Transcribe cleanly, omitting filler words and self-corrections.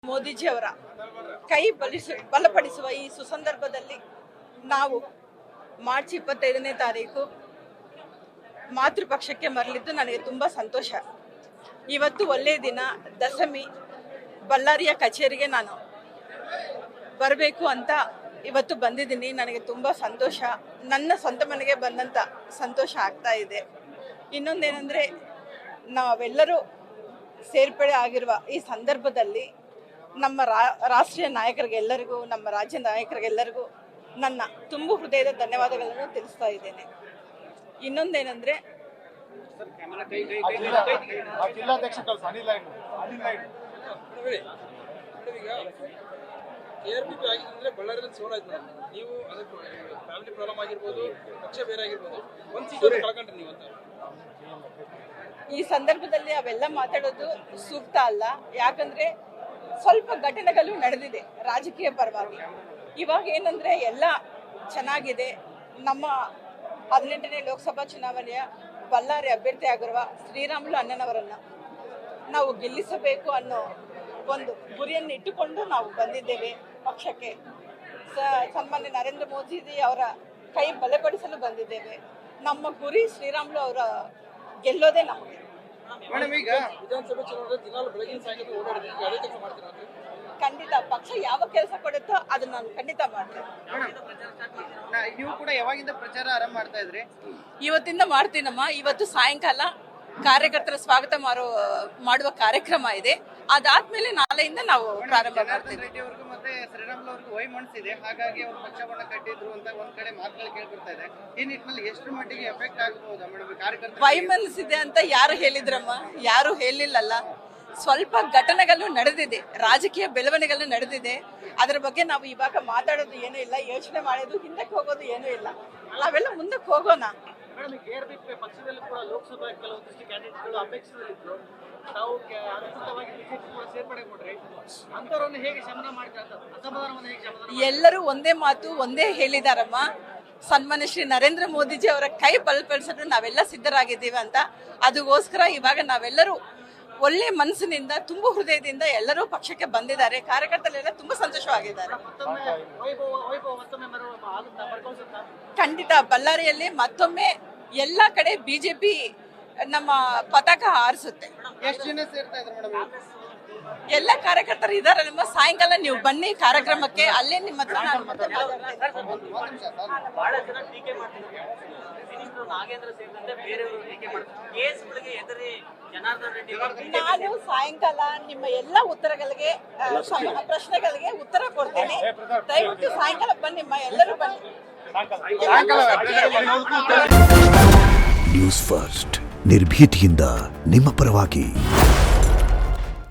ಮೋದಿಜಿಯವರ ಕೈ ಬಲಪಡಿಸುವ ಈ ಸುಸಂದರ್ಭದಲ್ಲಿ ನಾವು ಮಾರ್ಚ್ 25ನೇ ತಾರೀಕು ಮಾತೃಪಕ್ಷಕ್ಕೆ ಮರಳಿದ್ದು ನನಗೆ ತುಂಬ ಸಂತೋಷ. ಇವತ್ತು ಒಳ್ಳೆಯ ದಿನ, ದಶಮಿ. ಬಳ್ಳಾರಿಯ ಕಚೇರಿಗೆ ನಾನು ಬರಬೇಕು ಅಂತ ಇವತ್ತು ಬಂದಿದ್ದೀನಿ. ನನಗೆ ತುಂಬ ಸಂತೋಷ. ನನ್ನ ಸ್ವಂತ ಮನೆಗೆ ಬಂದಂಥ ಸಂತೋಷ ಆಗ್ತಾ ಇದೆ. ಇನ್ನೊಂದೇನೆಂದರೆ, ನಾವೆಲ್ಲರೂ ಸೇರ್ಪಡೆ ಆಗಿರುವ ಈ ಸಂದರ್ಭದಲ್ಲಿ ನಮ್ಮ ರಾಷ್ಟ್ರೀಯ ನಾಯಕರಿಗೆಲ್ಲರಿಗೂ, ನಮ್ಮ ರಾಜ್ಯ ನಾಯಕರಿಗೆಲ್ಲರಿಗೂ ನನ್ನ ತುಂಬ ಹೃದಯದ ಧನ್ಯವಾದಗಳನ್ನು ತಿಳಿಸ್ತಾ ಇದ್ದೇನೆ. ಇನ್ನೊಂದೇನೆಂದರೆ, ಈ ಸಂದರ್ಭದಲ್ಲಿ ಅವೆಲ್ಲ ಮಾತಾಡೋದು ಸೂಕ್ತ ಅಲ್ಲ. ಯಾಕಂದ್ರೆ ಸ್ವಲ್ಪ ಘಟನೆಗಳು ನಡೆದಿದೆ ರಾಜಕೀಯ ಪರವಾಗಿ. ಇವಾಗ ಏನಂದ್ರೆ ಎಲ್ಲ ಚೆನ್ನಾಗಿದೆ. ನಮ್ಮ 18ನೇ ಲೋಕಸಭಾ ಚುನಾವಣೆಯ ಬಳ್ಳಾರಿ ಅಭ್ಯರ್ಥಿ ಆಗಿರುವ ಶ್ರೀರಾಮುಲು ಅಣ್ಣನವರನ್ನು ನಾವು ಗೆಲ್ಲಿಸಬೇಕು ಅನ್ನೋ ಒಂದು ಗುರಿಯನ್ನು ಇಟ್ಟುಕೊಂಡು ನಾವು ಬಂದಿದ್ದೇವೆ ಪಕ್ಷಕ್ಕೆ. ಸನ್ಮಾನ್ಯ ನರೇಂದ್ರ ಮೋದಿಜಿ ಅವರ ಕೈ ಬಲಪಡಿಸಲು ಬಂದಿದ್ದೇವೆ. ನಮ್ಮ ಗುರಿ ಶ್ರೀರಾಮುಲು ಅವರ ಗೆಲ್ಲೋದೇ ನಮಗೆ. ವಿಧಾನಸಭೆ ಚುನಾವಣೆ ದಿನಾಲು ಬೆಳಗಿನ ಸಾಯಂಕಾಲ ಓಡಾಡಿದ್ರೆ ಅದೇ ಕೆಲಸ ಮಾಡ್ತೀರಾ? ಖಂಡಿತ ಪಕ್ಷ ಯಾವ ಕೆಲಸ ಕೊಡುತ್ತೋ ಅದನ್ನ ನಾನು ಖಂಡಿತ ಮಾಡ್ತೇನೆ. ನೀವು ಕೂಡ ಯಾವಾಗಿಂದ ಪ್ರಚಾರ ಆರಂಭ ಮಾಡ್ತಾ ಇದ್ರಿ? ಇವತ್ತಿಂದ ಮಾಡ್ತೀನಮ್ಮ. ಇವತ್ತು ಸಾಯಂಕಾಲ ಕಾರ್ಯಕರ್ತರ ಸ್ವಾಗತ ಮಾಡುವ ಕಾರ್ಯಕ್ರಮ ಇದೆ. ಅದಾದ್ಮೇಲೆ ನಾಳೆಯಿಂದ ನಾವು ಪ್ರಾರಂಭ ಮಾಡ್ತೀವಿ. ರೆಡ್ಡಿ ಅವ್ರಿಗೂ ಮತ್ತೆ ಶ್ರೀರಾಮುಲು ಅವ್ರಿಗೂ ವೈಮನಸ್ಸಿದೆ, ಹಾಗಾಗಿ ಅವ್ರು ಪಕ್ಷವನ್ನ ಕಟ್ಟಿದ್ರು ಅಂತ ಒಂದ್ ಕಡೆ ಮಾತುಗಳು ಕೇಳ್ಬಿಡ್ತಾ ಇದೆ. ಈ ನಿಟ್ಟಿನಲ್ಲಿ ಎಷ್ಟು ಮಟ್ಟಿಗೆ ಎಫೆಕ್ಟ್ ಆಗಬಹುದಾ ಮೇಡಮ್ ಕಾರ್ಯಕರ್ತರು? ವೈಮನಸ್ಸಿದೆ ಅಂತ ಯಾರು ಹೇಳಿದ್ರಮ್ಮ? ಯಾರು ಹೇಳಿಲ್ಲಲ್ಲ. ಸ್ವಲ್ಪ ಘಟನೆಗಳು ನಡೆದಿದೆ, ರಾಜಕೀಯ ಬೆಳವಣಿಗೆಗಳು ನಡೆದಿದೆ. ಅದರ ಬಗ್ಗೆ ನಾವು ಇವಾಗ ಮಾತಾಡೋದು ಏನೂ ಇಲ್ಲ, ಯೋಚನೆ ಮಾಡೋದು, ಹಿಂದಕ್ಕೆ ಹೋಗೋದು ಏನೂ ಇಲ್ಲ. ನಾವೆಲ್ಲ ಮುಂದಕ್ಕೆ ಹೋಗೋಣ. ಮೇಡಮ್, ಕೆಆರ್ಪಿ ಪಕ್ಷದಲ್ಲಿ ಕೂಡ ಲೋಕಸಭಾ ಕೆಲವೊಂದಿಷ್ಟು ಕ್ಯಾಂಡಿಡೇಟ್ಗಳು ಅಪೇಕ್ಷಿಸಲಿದ್ರು, ತಾವು ಅಧಿಕೃತವಾಗಿ ಬಿಜೆಪಿ ಕೂಡ ಸೇರ್ಪಡೆ ಕೊಡ್ರಿ, ಅಂತವರನ್ನು ಹೇಗೆ ಶಮನ ಮಾಡ್ತಾರೆ? ಅಸಮಾಧಾನವನ್ನು ಹೇಗೆ ಶಮನ? ಎಲ್ಲರೂ ಒಂದೇ ಮಾತು, ಒಂದೇ ಹೇಳಿದಾರಮ್ಮ. ಸನ್ಮಾನ್ಯ ಶ್ರೀ ನರೇಂದ್ರ ಮೋದಿಜಿ ಅವರ ಕೈ ಬಲಪಡಿಸಲು ನಾವೆಲ್ಲ ಸಿದ್ಧರಾಗಿದ್ದೀವಿ ಅಂತ. ಅದಕ್ಕೋಸ್ಕರ ಇವಾಗ ನಾವೆಲ್ಲರೂ ಒಳ್ಳೆ ಮನಸ್ಸಿನಿಂದ, ತುಂಬ ಹೃದಯದಿಂದ ಎಲ್ಲರೂ ಪಕ್ಷಕ್ಕೆ ಬಂದಿದ್ದಾರೆ. ಕಾರ್ಯಕರ್ತರೆಲ್ಲ ತುಂಬಾ ಸಂತೋಷವಾಗಿದ್ದಾರೆ. ಖಂಡಿತ ಬಳ್ಳಾರಿಯಲ್ಲಿ ಮತ್ತೊಮ್ಮೆ ಎಲ್ಲ ಕಡೆ ಬಿಜೆಪಿ ನಮ್ಮ ಪತಾಕ ಹಾರಿಸುತ್ತೆ. ಎಷ್ಟು ಜನ ಸೇರ್ತಾ ಇದ್ದಾರೆ ಮೇಡಮ್? ಎಲ್ಲ ಕಾರ್ಯಕರ್ತರು ಇದ್ದಾರೆ. ನಮ್ಮ ಸಾಯಂಕಾಲ ನೀವು ಬನ್ನಿ ಕಾರ್ಯಕ್ರಮಕ್ಕೆ, ಅಲ್ಲೇ ನಿಮ್ಮ ಹತ್ರ ನಾನು ಮತ್ತೆ ನಾನು ಸಾಯಂಕಾಲ ನಿಮ್ಮ ಎಲ್ಲ ಉತ್ತರಗಳಿಗೆ, ಪ್ರಶ್ನೆಗಳಿಗೆ ಉತ್ತರ ಕೊಡ್ತೇನೆ. ದಯವಿಟ್ಟು ಸಾಯಂಕಾಲ ಬನ್ನಿ, ಎಲ್ಲರೂ ಬನ್ನಿ. ನ್ಯೂಸ್ ಫಸ್ಟ್, ನಿರ್ಭೀತಿಯಿಂದ ನಿಮ್ಮ ಪರವಾಗಿ.